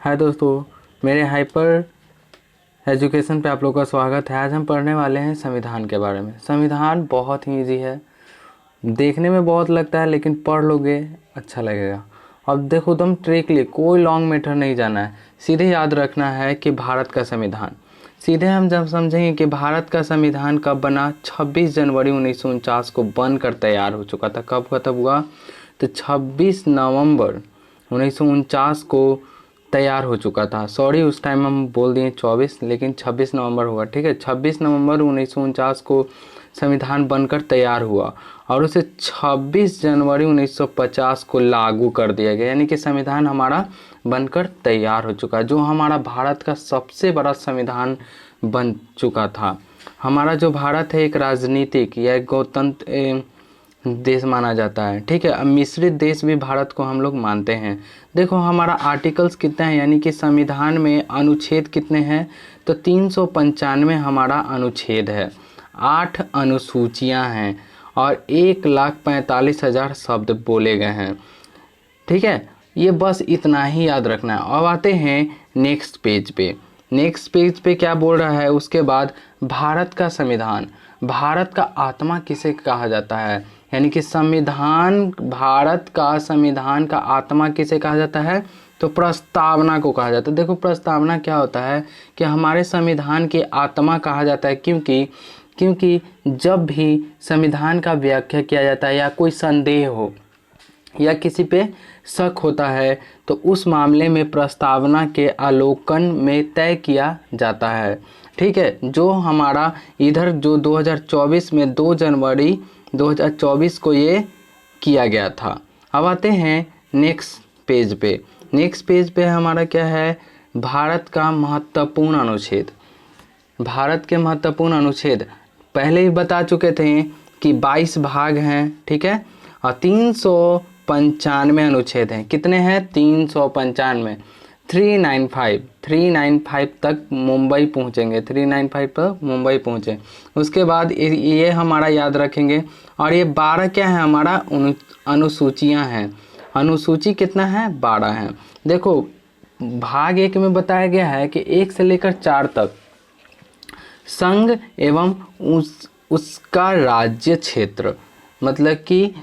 हाय दोस्तों, मेरे hyper education पे आप लोगों का स्वागत है। आज हम पढ़ने वाले हैं संविधान के बारे में। संविधान बहुत ही इजी है, देखने में बहुत लगता है, लेकिन पढ़ लोगे अच्छा लगेगा। अब देखो एकदम ट्रिकली, कोई लॉन्ग मेथड नहीं जाना है, सीधे याद रखना है कि भारत का संविधान। सीधे हम जब समझेंगे कि भारत का संविधान कब बना, 26 जनवरी 1949 को बनकर तैयार हो चुका था। कब खत्म हुआ? तो 26 नवंबर 1949 को तैयार हो चुका था। सॉरी, उस टाइम हम बोल दिए 24, लेकिन 26 नवंबर हुआ। ठीक है, 26 नवंबर 1949 को संविधान बनकर तैयार हुआ और उसे 26 जनवरी 1950 को लागू कर दिया गया। यानी कि संविधान हमारा बनकर तैयार हो चुका है, जो हमारा भारत का सबसे बड़ा संविधान बन चुका था। हमारा जो भारत है एक राजनीतिक या एक गणतंत्र देश माना जाता है। ठीक है, अब मिश्रित देश भी भारत को हम लोग मानते हैं। देखो हमारा आर्टिकल्स कितने हैं, यानी कि संविधान में अनुच्छेद कितने हैं, तो 395 हमारा अनुच्छेद है, 8 अनुसूचियां हैं और 1,45,000 शब्द बोले गए हैं। ठीक है, ये बस इतना ही याद रखना है। अब आते हैं नेक्स्ट पेज पे। नेक्स्ट पेज पे क्या बोल रहा है उसके बाद, भारत का संविधान, भारत का आत्मा किसे कहा जाता है, यानी कि संविधान, भारत का संविधान का आत्मा किसे कहा जाता है, तो प्रस्तावना को कहा जाता है। देखो प्रस्तावना क्या होता है कि हमारे संविधान की आत्मा कहा जाता है, क्योंकि जब भी संविधान का व्याख्या किया जाता है या कोई संदेह हो या किसी पे शक होता है, तो उस मामले में प्रस्तावना के अवलोकन में तय किया जाता है। ठीक है, जो हमारा इधर जो 2024 में 2 जनवरी 2024 को ये किया गया था। अब आते हैं नेक्स्ट पेज पे। नेक्स्ट पेज पे हमारा क्या है, भारत का महत्वपूर्ण अनुच्छेद। भारत के महत्वपूर्ण अनुच्छेद पहले ही बता चुके थे कि 22 भाग हैं। ठीक है, और 395 अनुच्छेद हैं। कितने हैं? 395। 395 तक मुंबई पहुंचेंगे, 395 तक मुंबई पहुंचे। उसके बाद ये हमारा याद रखेंगे। और ये 12 क्या है, हमारा अनुसूचियां हैं। अनुसूची कितना है? 12 है। देखो भाग 1 में बताया गया है कि 1 से लेकर 4 तक संघ एवं उसका राज्य क्षेत्र, मतलब कि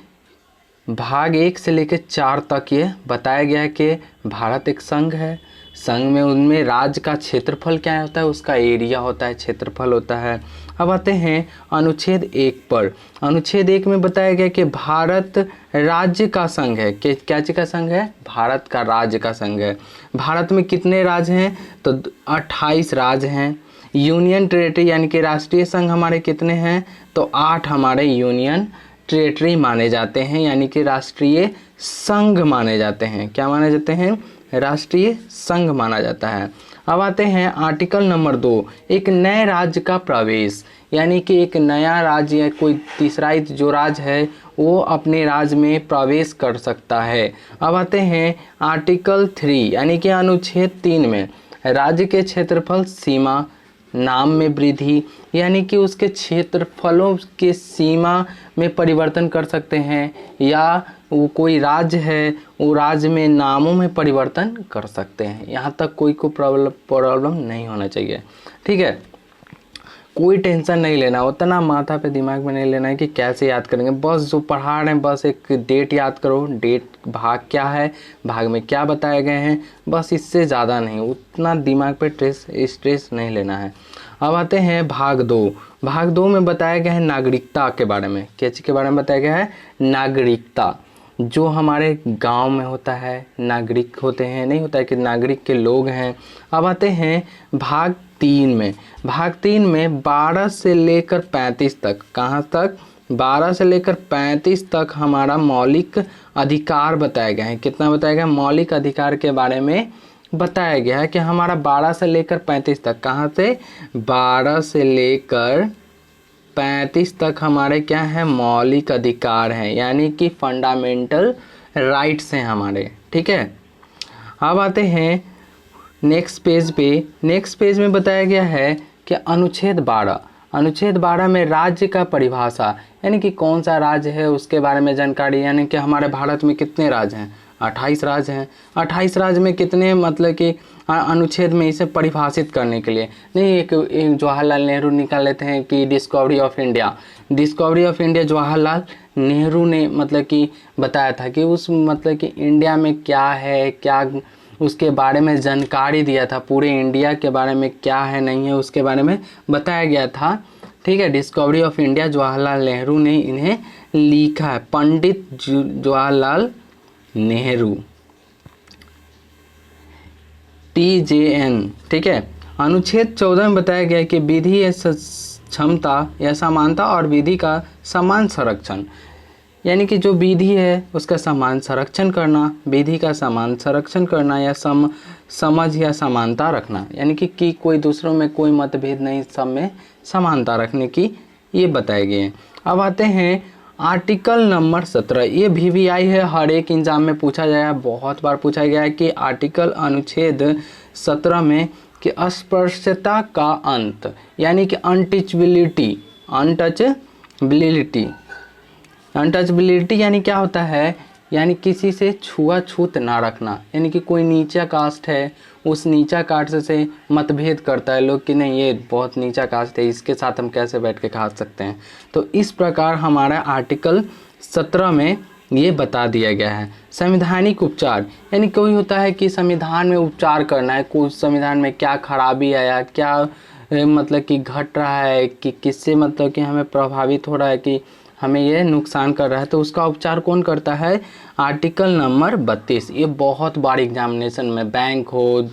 भाग 1 से लेकर 4 तक ये बताया गया है कि भारत एक संघ है। संघ में उनमें राज्य का क्षेत्रफल क्या होता है, उसका एरिया होता है, क्षेत्रफल होता है। अब आते हैं अनुच्छेद 1 पर। अनुच्छेद 1 में बताया गया कि भारत राज्य का संघ है। क्या चीज़ का संघ है? भारत का राज्य का संघ है। भारत में कितने राज्य हैं, तो 28 राज्य हैं। यूनियन टेरेटरी यानी कि राष्ट्रीय संघ हमारे कितने हैं, तो 8 हमारे यूनियन टेरेटरी माने जाते हैं, यानी कि राष्ट्रीय संघ माने जाते हैं। क्या माने जाते हैं? राष्ट्रीय संघ माना जाता है। अब आते हैं आर्टिकल नंबर 2, एक नए राज्य का प्रवेश, यानी कि एक नया राज्य या कोई तीसरा जो राज्य है वो अपने राज्य में प्रवेश कर सकता है। अब आते हैं आर्टिकल 3 यानी कि अनुच्छेद 3 में, राज्य के क्षेत्रफल सीमा, नाम में वृद्धि, यानी कि उसके क्षेत्रफलों के सीमा में परिवर्तन कर सकते हैं, या वो कोई राज्य है वो राज्य में नामों में परिवर्तन कर सकते हैं। यहाँ तक कोई को प्रॉब्लम नहीं होना चाहिए। ठीक है, कोई टेंशन नहीं लेना, उतना माथा पे दिमाग में नहीं लेना है कि कैसे याद करेंगे। बस जो पढ़ा रहे हैं बस एक डेट याद करो, डेट भाग क्या है, भाग में क्या बताए गए हैं, बस इससे ज़्यादा नहीं, उतना दिमाग पे स्ट्रेस नहीं लेना है। अब आते हैं भाग 2। भाग 2 में बताया गया है नागरिकता के बारे में। क्या चीज़ के बारे में बताया गया है? नागरिकता। जो हमारे गांव में होता है नागरिक होते हैं, नहीं होता है कि नागरिक के लोग हैं। अब आते हैं भाग 3 में। भाग 3 में 12 से लेकर 35 तक, कहाँ तक? 12 से लेकर 35 तक हमारा मौलिक अधिकार बताया गया है। कितना बताया गया? मौलिक अधिकार के बारे में बताया गया है कि हमारा 12 से लेकर 35 तक, कहाँ से? 12 से लेकर 35 तक हमारे क्या है? मौलिक अधिकार हैं, यानी कि फंडामेंटल राइट्स हैं हमारे। ठीक है, अब आते हैं नेक्स्ट पेज पे। नेक्स्ट पेज में बताया गया है कि अनुच्छेद 12, अनुच्छेद 12 में राज्य का परिभाषा, यानी कि कौन सा राज्य है उसके बारे में जानकारी, यानी कि हमारे भारत में कितने राज्य हैं? 28 राज्य हैं। 28 राज्य में कितने मतलब कि अनुच्छेद में इसे परिभाषित करने के लिए नहीं, एक जवाहरलाल नेहरू निकाल लेते हैं कि discovery of India. Discovery of India Jawaharlal Nehru ने मतलब कि बताया था कि उस मतलब कि इंडिया में क्या है, क्या उसके बारे में जानकारी दिया था, पूरे इंडिया के बारे में क्या है नहीं है उसके बारे में बताया गया था। ठीक है, discovery of India Jawaharlal Nehru ने इन्हें लिखा है, पंडित जवाहरलाल नेहरू, TJN। ठीक है, अनुच्छेद 14 में बताया गया कि विधि या क्षमता या समानता और विधि का समान संरक्षण, यानी कि जो विधि है उसका समान संरक्षण करना, विधि का समान संरक्षण करना या समझ या समानता रखना, यानी कि कोई दूसरों में कोई मतभेद नहीं, सब में समानता रखने की ये बताए गए हैं। अब आते हैं आर्टिकल नंबर 17। ये VVI है, हर एक एग्जाम में पूछा जाएगा, बहुत बार पूछा गया है कि आर्टिकल अनुच्छेद 17 में कि अस्पृश्यता का अंत, यानी कि अनटचबिलिटी यानी क्या होता है, यानी किसी से छुआछूत ना रखना, यानी कि कोई नीचा कास्ट है, उस नीचा कास्ट से मतभेद करता है लोग कि नहीं ये बहुत नीचा कास्ट है, इसके साथ हम कैसे बैठ के खा सकते हैं। तो इस प्रकार हमारा आर्टिकल 17 में ये बता दिया गया है। संवैधानिक उपचार, यानी कोई होता है कि संविधान में उपचार करना है, कोई संविधान में क्या खराबी आया, क्या मतलब कि घट रहा है, कि किससे मतलब कि हमें प्रभावित हो रहा है, कि हमें ये नुकसान कर रहा है, तो उसका उपचार कौन करता है, आर्टिकल नंबर 32। ये बहुत बार एग्जामिनेशन में, बैंक हो,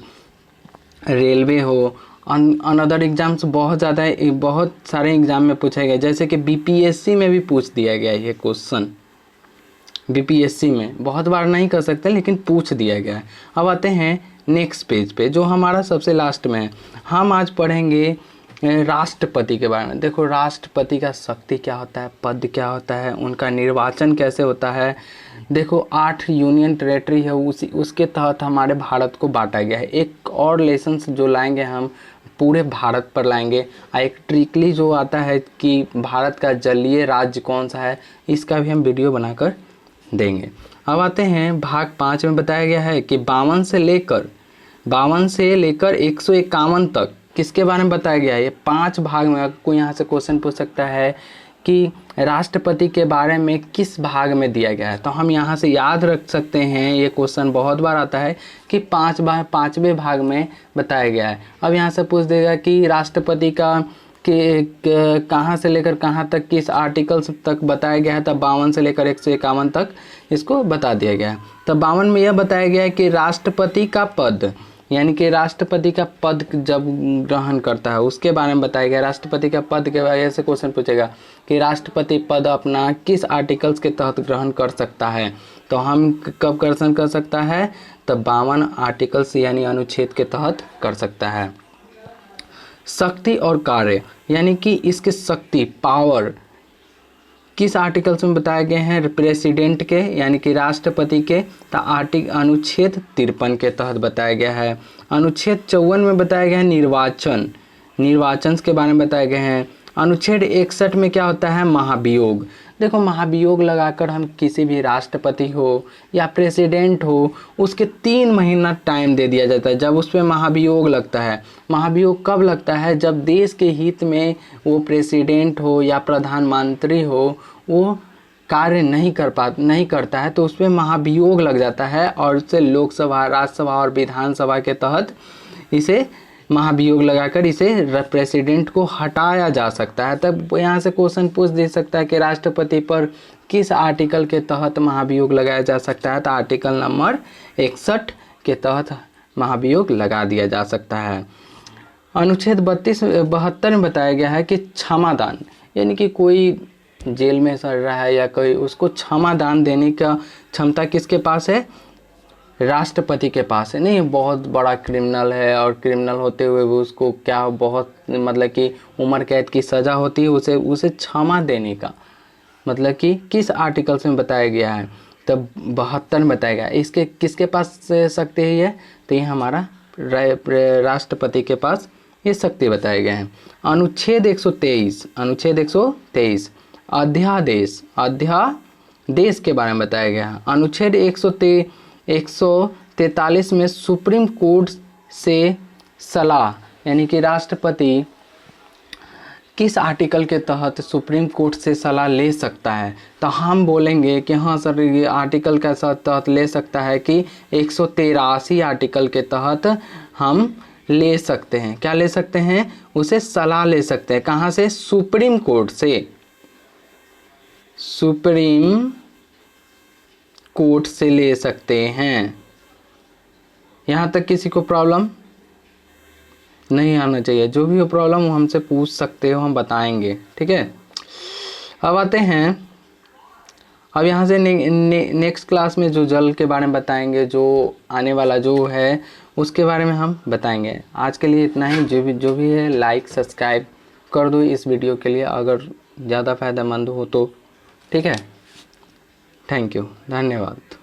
रेलवे हो, अनदर एग्जाम्स बहुत ज़्यादा है, बहुत सारे एग्जाम में पूछा गया, जैसे कि BPSC में भी पूछ दिया गया ये क्वेश्चन। BPSC में बहुत बार नहीं कर सकते लेकिन पूछ दिया गया है। अब आते हैं नेक्स्ट पेज पे, जो हमारा सबसे लास्ट में है। हम आज पढ़ेंगे राष्ट्रपति के बारे में। देखो राष्ट्रपति का शक्ति क्या होता है, पद क्या होता है, उनका निर्वाचन कैसे होता है। देखो 8 यूनियन टेरेटरी है, उसके तहत हमारे भारत को बांटा गया है। एक और लेसन्स जो लाएंगे हम पूरे भारत पर लाएंगे। एक ट्रिकली जो आता है कि भारत का जलीय राज्य कौन सा है, इसका भी हम वीडियो बनाकर देंगे। अब आते हैं भाग 5 में बताया गया है कि 52 से लेकर 151 तक किसके बारे में बताया गया है। ये 5 भाग में कोई यहाँ से क्वेश्चन पूछ सकता है कि राष्ट्रपति के बारे में किस भाग में दिया गया है, तो हम यहाँ से याद रख सकते हैं, ये क्वेश्चन बहुत बार आता है कि 5वें भाग में बताया गया है। अब यहाँ से पूछ देगा कि राष्ट्रपति का कहाँ से लेकर कहाँ तक किस आर्टिकल्स तक बताया गया है, तब 52 से लेकर 151 तक इसको बता दिया गया है। तब 52 में यह बताया गया है कि राष्ट्रपति का पद, यानी कि राष्ट्रपति का पद जब ग्रहण करता है उसके बारे में बताया गया। राष्ट्रपति का पद के वजह से क्वेश्चन पूछेगा कि राष्ट्रपति पद अपना किस आर्टिकल्स के तहत ग्रहण कर सकता है, तो हम कब ग्रहण कर सकता है, तब 52 आर्टिकल्स यानी अनुच्छेद के तहत कर सकता है। शक्ति और कार्य, यानी कि इसके शक्ति पावर किस आर्टिकल्स में बताए गए हैं, प्रेसिडेंट के यानी कि राष्ट्रपति के, अनुच्छेद 53 के तहत बताया गया है। अनुच्छेद 54 में बताया गया है निर्वाचन के बारे में बताए गए हैं। अनुच्छेद 61 में क्या होता है, महाभियोग। देखो महाभियोग लगाकर हम किसी भी राष्ट्रपति हो या प्रेसिडेंट हो उसके 3 महीना टाइम दे दिया जाता है जब उस पर महाभियोग लगता है। महाभियोग कब लगता है, जब देश के हित में वो प्रेसिडेंट हो या प्रधानमंत्री हो वो कार्य नहीं करता है, तो उस पर महाभियोग लग जाता है और उससे लोकसभा, राज्यसभा और विधानसभा के तहत इसे महाभियोग लगाकर इसे प्रेसिडेंट को हटाया जा सकता है। तब यहाँ से क्वेश्चन पूछ दे सकता है कि राष्ट्रपति पर किस आर्टिकल के तहत महाभियोग लगाया जा सकता है, तो आर्टिकल नंबर 61 के तहत महाभियोग लगा दिया जा सकता है। अनुच्छेद 72 में बताया गया है कि क्षमादान, यानी कि कोई जेल में सड़ रहा है या कोई, उसको क्षमादान देने का क्षमता किसके पास है, राष्ट्रपति के पास है। नहीं बहुत बड़ा क्रिमिनल है और क्रिमिनल होते हुए भी उसको क्या बहुत मतलब कि उम्र कैद की सज़ा होती है, उसे क्षमा देने का मतलब कि किस आर्टिकल्स में बताया गया है, तब 72 में बताया गया। इसके किसके पास शक्ति है ये, तो ये हमारा राष्ट्रपति के पास ये शक्ति बताए गए हैं। अनुच्छेद 123 अध्यादेश के बारे में बताया गया है। अनुच्छेद 143 में सुप्रीम कोर्ट से सलाह, यानी कि राष्ट्रपति किस आर्टिकल के तहत सुप्रीम कोर्ट से सलाह ले सकता है? तो हम बोलेंगे कि हाँ सर, ये आर्टिकल के तहत ले सकता है कि 183 आर्टिकल के तहत हम ले सकते हैं। क्या ले सकते हैं? उसे सलाह ले सकते हैं। कहाँ से? सुप्रीम कोर्ट से। सुप्रीम कोर्ट से ले सकते हैं। यहाँ तक किसी को प्रॉब्लम नहीं आना चाहिए। जो भी हो प्रॉब्लम वो हमसे पूछ सकते हो, हम बताएंगे। ठीक है, अब आते हैं, अब यहाँ से नेक्स्ट क्लास में जो जल के बारे में बताएंगे, जो आने वाला जो है उसके बारे में हम बताएंगे। आज के लिए इतना ही। जो भी है लाइक सब्सक्राइब कर दो इस वीडियो के लिए, अगर ज़्यादा फ़ायदेमंद हो तो। ठीक है, थैंक यू, धन्यवाद।